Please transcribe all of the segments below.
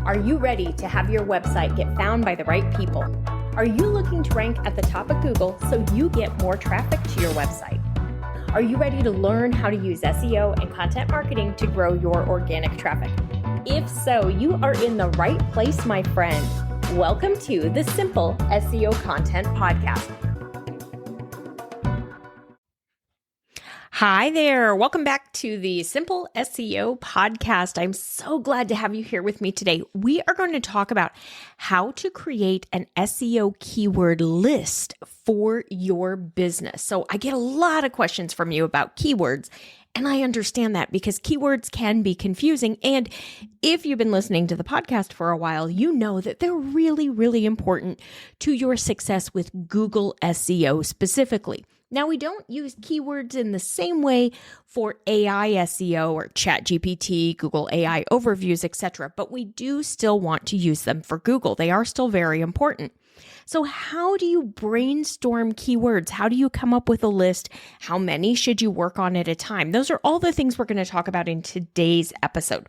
Are you ready to have your website get found by the right people? Are you looking to rank at the top of Google so you get more traffic to your website? Are you ready to learn how to use SEO and content marketing to grow your organic traffic? If so, you are in the right place, my friend. Welcome to the Simple SEO Content Podcast. Hi there. Welcome back to the Simple SEO Podcast. I'm so glad to have you here with me today. We are going to talk about how to create an SEO keyword list for your business. So I get a lot of questions from you about keywords, and I understand that because keywords can be confusing. And if you've been listening to the podcast for a while, you know that they're really, really important to your success with Google SEO specifically. Now, we don't use keywords in the same way for AI SEO or ChatGPT, Google AI overviews, etc., but we do still want to use them for Google. They are still very important. So how do you brainstorm keywords? How do you come up with a list? How many should you work on at a time? Those are all the things we're going to talk about in today's episode.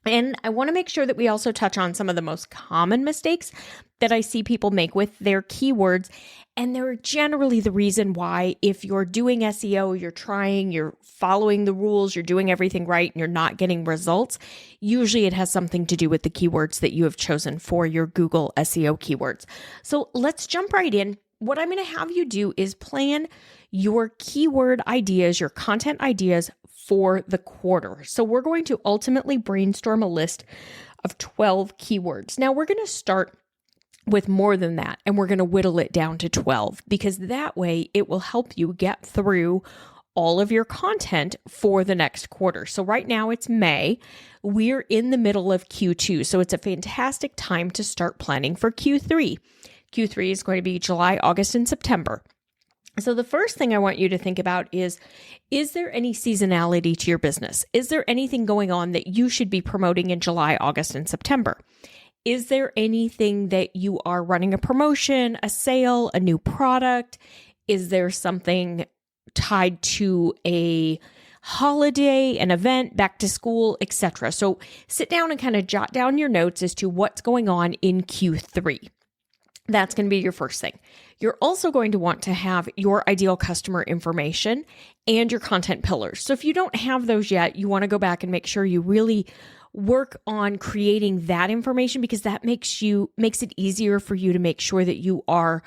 And I want to make sure that we also touch on some of the most common mistakes that I see people make with their keywords. And they're generally the reason why, if you're doing SEO, you're following the rules, you're doing everything right, and you're not getting results, usually it has something to do with the keywords that you have chosen for your Google SEO keywords. So let's jump right in. What I'm going to have you do is plan your keyword ideas, your content ideas for the quarter. So we're going to ultimately brainstorm a list of 12 keywords. Now we're going to start with more than that, and we're going to whittle it down to 12 because that way it will help you get through all of your content for the next quarter. So right now it's May. We're in the middle of Q2, so it's a fantastic time to start planning for Q3. Q3 is going to be July, August, and September. So the first thing I want you to think about is there any seasonality to your business? Is there anything going on that you should be promoting in July, August, and September? Is there anything that you are running a promotion, a sale, a new product? Is there something tied to a holiday, an event, back to school, etc.? So sit down and kind of jot down your notes as to what's going on in Q3. That's going to be your first thing. You're also going to want to have your ideal customer information and your content pillars. So if you don't have those yet, you want to go back and make sure you really work on creating that information because that makes it easier for you to make sure that you are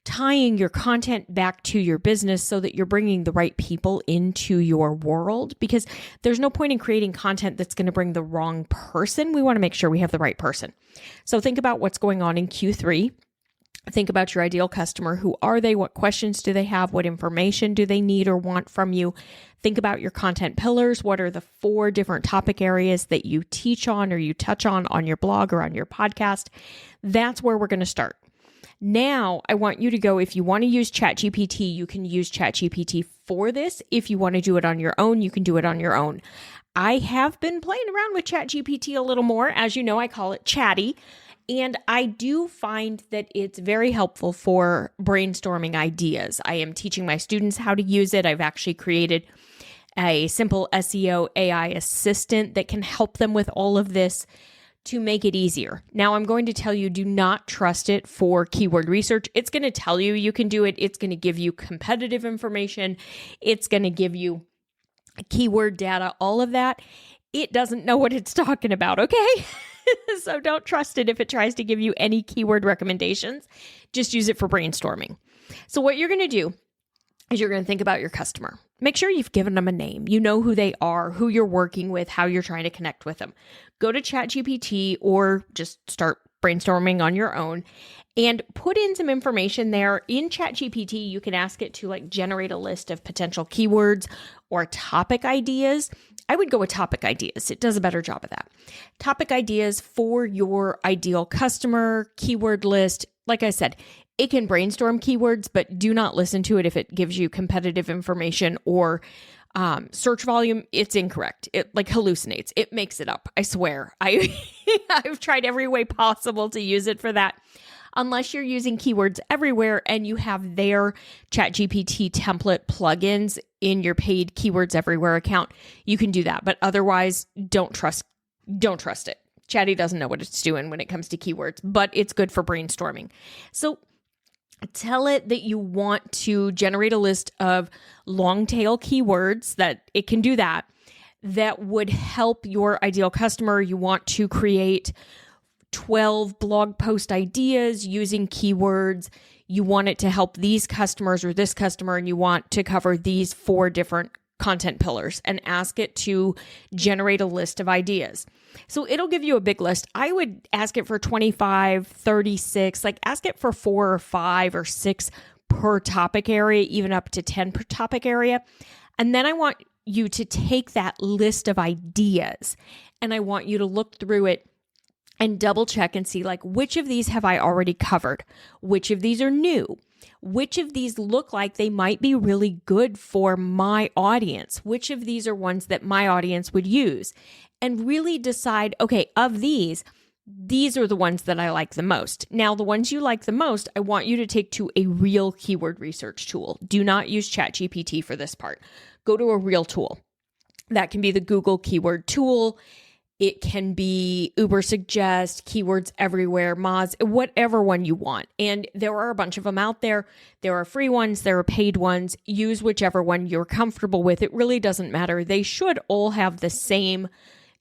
tying your content back to your business so that you're bringing the right people into your world, because there's no point in creating content that's going to bring the wrong person. We want to make sure we have the right person. So think about what's going on in Q3. Think about your ideal customer. Who are they? What questions do they have? What information do they need or want from you? Think about your content pillars. What are the 4 different topic areas that you teach on or you touch on your blog or on your podcast? That's where we're going to start. Now, I want you to go, if you want to use ChatGPT, you can use ChatGPT for this. If you want to do it on your own, you can do it on your own. I have been playing around with ChatGPT a little more. As you know, I call it Chatty. And I do find that it's very helpful for brainstorming ideas. I am teaching my students how to use it. I've actually created a simple SEO AI assistant that can help them with all of this to make it easier. Now, I'm going to tell you, do not trust it for keyword research. It's going to tell you you can do it. It's going to give you competitive information. It's going to give you keyword data, all of that. It doesn't know what it's talking about, okay? So don't trust it if it tries to give you any keyword recommendations. Just use it for brainstorming. So what you're going to do is you're going to think about your customer. Make sure you've given them a name. You know who they are, who you're working with, how you're trying to connect with them. Go to ChatGPT or just start brainstorming on your own and put in some information there. In ChatGPT, you can ask it to generate a list of potential keywords or topic ideas. I would go with topic ideas. It does a better job of that. Topic ideas for your ideal customer, keyword list. Like I said, it can brainstorm keywords, but do not listen to it if it gives you competitive information or search volume. It's incorrect. It hallucinates. It makes it up. I swear. I've tried every way possible to use it for that. Unless you're using Keywords Everywhere and you have their ChatGPT template plugins in your paid Keywords Everywhere account, you can do that. But otherwise, don't trust it. Chatty doesn't know what it's doing when it comes to keywords, but it's good for brainstorming. So tell it that you want to generate a list of long tail keywords, that it can do that would help your ideal customer. You want to create 12 blog post ideas using keywords. You want it to help these customers or this customer, and you want to cover these 4 different content pillars, and ask it to generate a list of ideas. So it'll give you a big list. I would ask it for 25, 36, like ask it for 4 or 5 or 6 per topic area, even up to 10 per topic area. And then I want you to take that list of ideas and I want you to look through it and double check and see, like, which of these have I already covered? Which of these are new? Which of these look like they might be really good for my audience? Which of these are ones that my audience would use? And really decide, okay, of these are the ones that I like the most. Now, the ones you like the most, I want you to take to a real keyword research tool. Do not use ChatGPT for this part. Go to a real tool. That can be the Google Keyword Tool. It can be Ubersuggest, Keywords Everywhere, Moz, whatever one you want. And there are a bunch of them out there. There are free ones, there are paid ones. Use whichever one you're comfortable with. It really doesn't matter. They should all have the same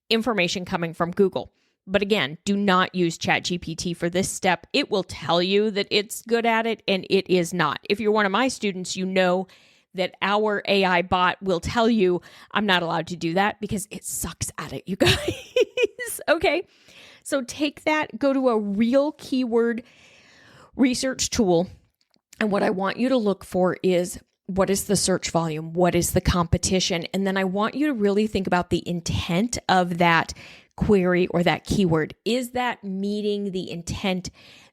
information coming from Google. But again, do not use ChatGPT for this step. It will tell you that it's good at it, and it is not. If you're one of my students, you know that our AI bot will tell you I'm not allowed to do that because it sucks at it, you guys. Okay, so take that, go to a real keyword research tool, and what I want you to look for is, what is the search volume? What is the competition? And then I want you to really think about the intent of that query or that keyword. Is that meeting the intent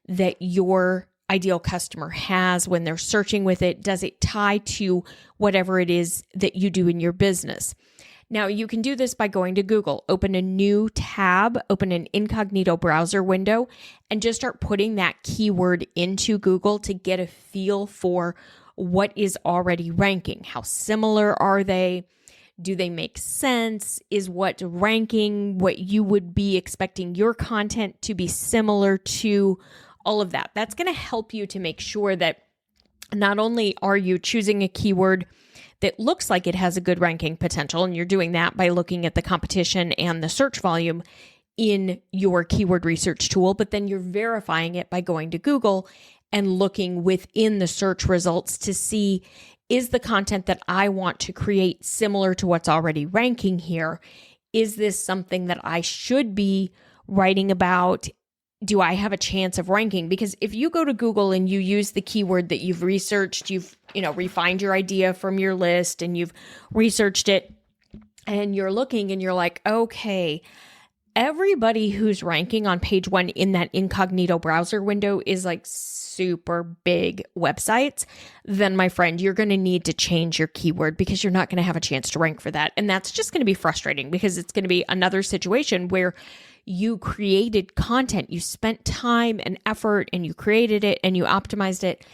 that your ideal customer has when they're searching with it? Does it tie to whatever it is that you do in your business? Now, you can do this by going to Google, open a new tab, open an incognito browser window, and just start putting that keyword into Google to get a feel for what is already ranking. How similar are they? Do they make sense? Is what ranking what you would be expecting your content to be similar to? All of that. That's going to help you to make sure that not only are you choosing a keyword that looks like it has a good ranking potential, and you're doing that by looking at the competition and the search volume in your keyword research tool, but then you're verifying it by going to Google and looking within the search results to see, is the content that I want to create similar to what's already ranking here? Is this something that I should be writing about? Do I have a chance of ranking? Because if you go to Google and you use the keyword that you've researched, you've, refined your idea from your list and you've researched it, and you're looking and you're like, okay, everybody who's ranking on page 1 in that incognito browser window is like super big websites, then my friend, you're going to need to change your keyword because you're not going to have a chance to rank for that. And that's just going to be frustrating because it's going to be another situation where you created content, you spent time and effort and you created it and you optimized it,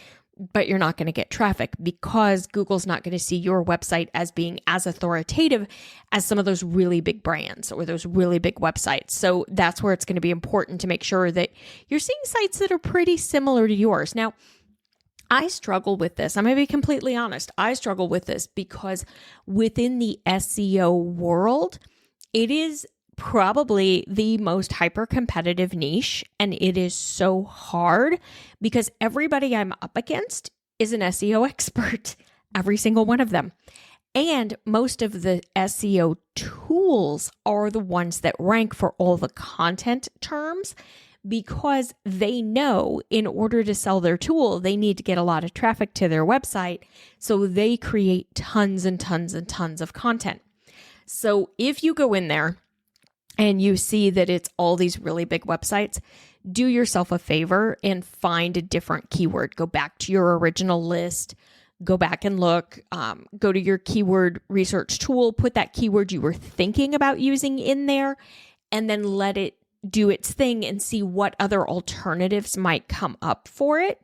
but you're not going to get traffic because Google's not going to see your website as being as authoritative as some of those really big brands or those really big websites. So that's where it's going to be important to make sure that you're seeing sites that are pretty similar to yours. Now, I struggle with this. I'm going to be completely honest. I struggle with this because within the SEO world, it is probably the most hyper-competitive niche, and it is so hard because everybody I'm up against is an SEO expert, every single one of them. And most of the SEO tools are the ones that rank for all the content terms because they know in order to sell their tool, they need to get a lot of traffic to their website, so they create tons and tons and tons of content. So if you go in there and you see that it's all these really big websites, do yourself a favor and find a different keyword. Go back to your original list, go back and look, go to your keyword research tool, put that keyword you were thinking about using in there, and then let it do its thing and see what other alternatives might come up for it.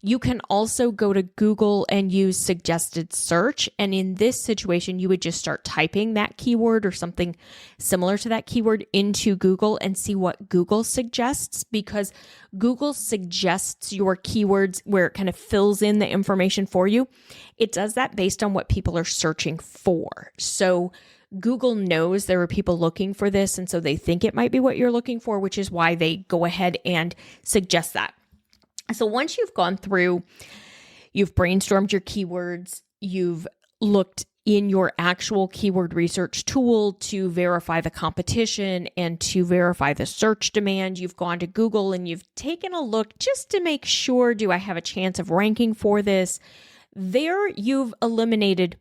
You can also go to Google and use suggested search. And in this situation, you would just start typing that keyword or something similar to that keyword into Google and see what Google suggests, because Google suggests your keywords where it kind of fills in the information for you. It does that based on what people are searching for. So Google knows there are people looking for this, and so they think it might be what you're looking for, which is why they go ahead and suggest that. So once you've gone through, you've brainstormed your keywords, you've looked in your actual keyword research tool to verify the competition and to verify the search demand, you've gone to Google and you've taken a look just to make sure, do I have a chance of ranking for this? There you've eliminated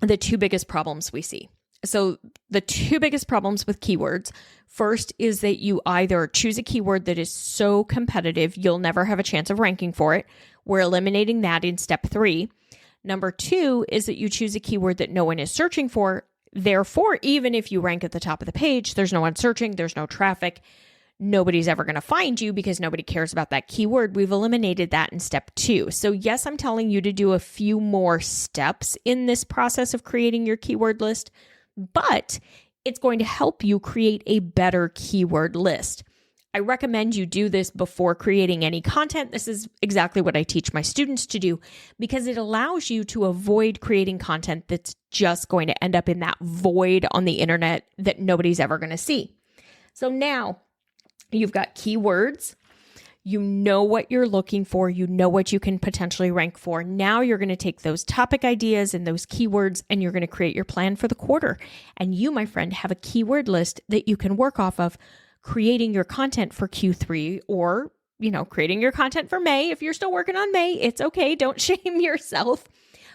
the two biggest problems we see. So the two biggest problems with keywords, first is that you either choose a keyword that is so competitive, you'll never have a chance of ranking for it. We're eliminating that in step 3. Number 2 is that you choose a keyword that no one is searching for. Therefore, even if you rank at the top of the page, there's no one searching, there's no traffic, nobody's ever going to find you because nobody cares about that keyword. We've eliminated that in step 2. So yes, I'm telling you to do a few more steps in this process of creating your keyword list, but it's going to help you create a better keyword list. I recommend you do this before creating any content. This is exactly what I teach my students to do because it allows you to avoid creating content that's just going to end up in that void on the internet that nobody's ever going to see. So now you've got keywords. You know what you're looking for. You know what you can potentially rank for. Now you're going to take those topic ideas and those keywords and you're going to create your plan for the quarter. And you, my friend, have a keyword list that you can work off of creating your content for Q3 or, creating your content for May. If you're still working on May, it's okay. Don't shame yourself.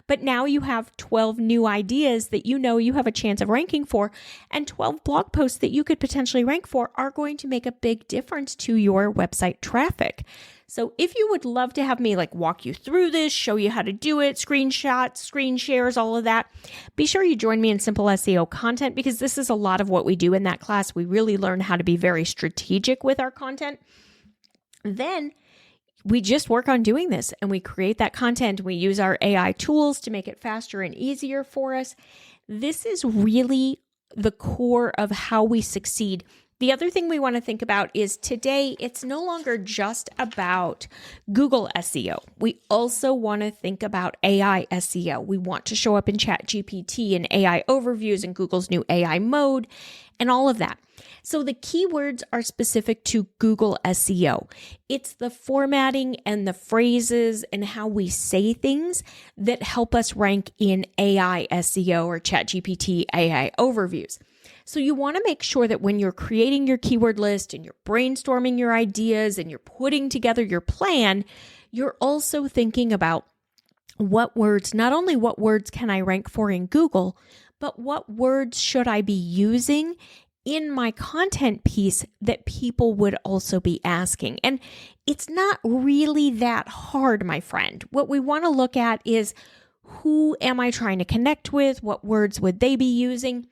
But now you have 12 new ideas that you have a chance of ranking for, and 12 blog posts that you could potentially rank for are going to make a big difference to your website traffic. So if you would love to have me walk you through this, show you how to do it, screenshots, screen shares, all of that, be sure you join me in Simple SEO Content because this is a lot of what we do in that class. We really learn how to be very strategic with our content. Then we just work on doing this and we create that content. We use our AI tools to make it faster and easier for us. This is really the core of how we succeed. The other thing we want to think about is today, it's no longer just about Google SEO. We also want to think about AI SEO. We want to show up in ChatGPT and AI overviews and Google's new AI mode and all of that. So the keywords are specific to Google SEO. It's the formatting and the phrases and how we say things that help us rank in AI SEO or ChatGPT AI overviews. So you want to make sure that when you're creating your keyword list and you're brainstorming your ideas and you're putting together your plan, you're also thinking about not only what words can I rank for in Google, but what words should I be using in my content piece that people would also be asking. And it's not really that hard, my friend. What we want to look at is who am I trying to connect with? What words would they be using?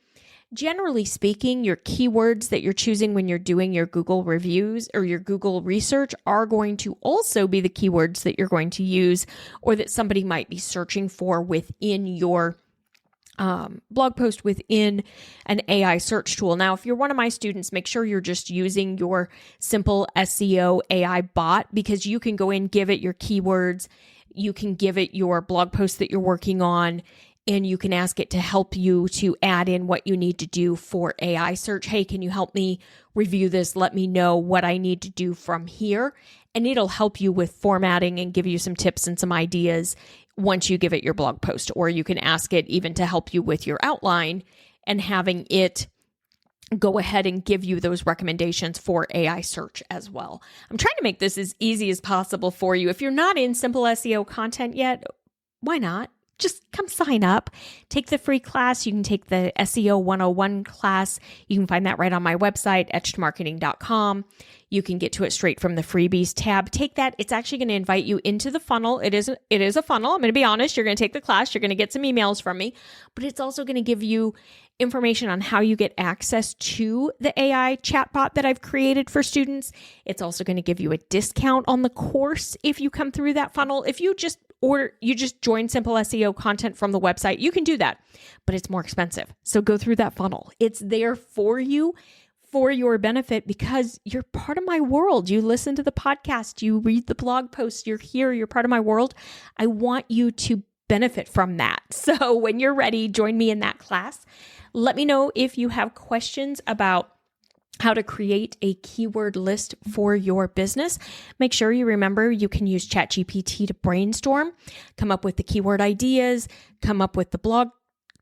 Generally speaking, your keywords that you're choosing when you're doing your Google reviews or your Google research are going to also be the keywords that you're going to use or that somebody might be searching for within your blog post within an AI search tool. Now, if you're one of my students, make sure you're just using your Simple SEO AI bot because you can go in, give it your keywords, you can give it your blog post that you're working on, and you can ask it to help you to add in what you need to do for AI search. Hey, can you help me review this? Let me know what I need to do from here. And it'll help you with formatting and give you some tips and some ideas once you give it your blog post. Or you can ask it even to help you with your outline and having it go ahead and give you those recommendations for AI search as well. I'm trying to make this as easy as possible for you. If you're not in Simple SEO Content yet, why not? just come sign up, take the free class. You can take the SEO 101 class. You can find that right on my website, etchedmarketing.com. You can get to it straight from the freebies tab. Take that. It's actually going to invite you into the funnel. It is a funnel. I'm going to be honest. You're going to take the class. You're going to get some emails from me, but it's also going to give you information on how you get access to the AI chatbot that I've created for students. It's also going to give you a discount on the course if you come through that funnel. If you just join Simple SEO content from the website, you can do that, but it's more expensive. So go through that funnel. It's there for you, for your benefit, because you're part of my world. You listen to the podcast, you read the blog posts, you're here, you're part of my world. I want you to benefit from that. So when you're ready, join me in that class. Let me know if you have questions about how to create a keyword list for your business. Make sure you remember you can use ChatGPT to brainstorm, come up with the keyword ideas, come up with the blog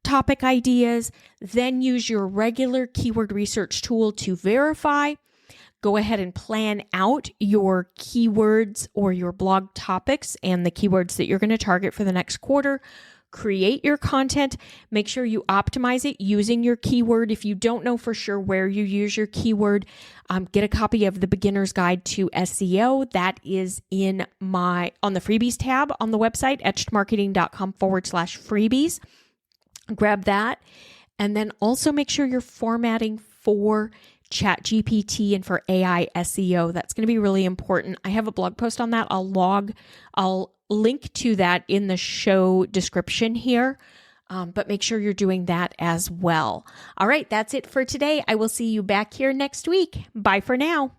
topic ideas, then use your regular keyword research tool to verify. Go ahead and plan out your keywords or your blog topics and the keywords that you're going to target for the next quarter. Create your content. Make sure you optimize it using your keyword. If you don't know for sure where you use your keyword, get a copy of the Beginner's Guide to SEO. That is on the freebies tab on the website, etchedmarketing.com/freebies. Grab that. And then also make sure you're formatting for ChatGPT and for AI SEO. That's going to be really important. I have a blog post on that. I'll link to that in the show description here, but make sure you're doing that as well. All right, that's it for today. I will see you back here next week. Bye for now.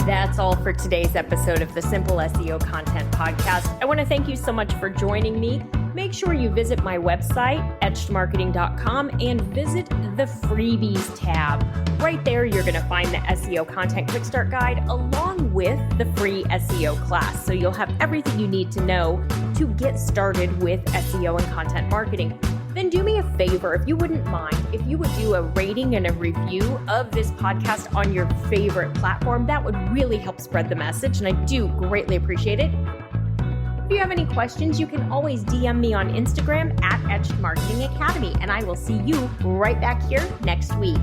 That's all for today's episode of the Simple SEO Content Podcast. I want to thank you so much for joining me. Make sure you visit my website, etchedmarketing.com, and visit the freebies tab. Right there, you're going to find the SEO Content Quick Start Guide along with the free SEO class. So you'll have everything you need to know to get started with SEO and content marketing. Then do me a favor, if you wouldn't mind, if you would do a rating and a review of this podcast on your favorite platform. That would really help spread the message, and I do greatly appreciate it. If you have any questions, you can always DM me on Instagram at Etched Marketing Academy, and I will see you right back here next week.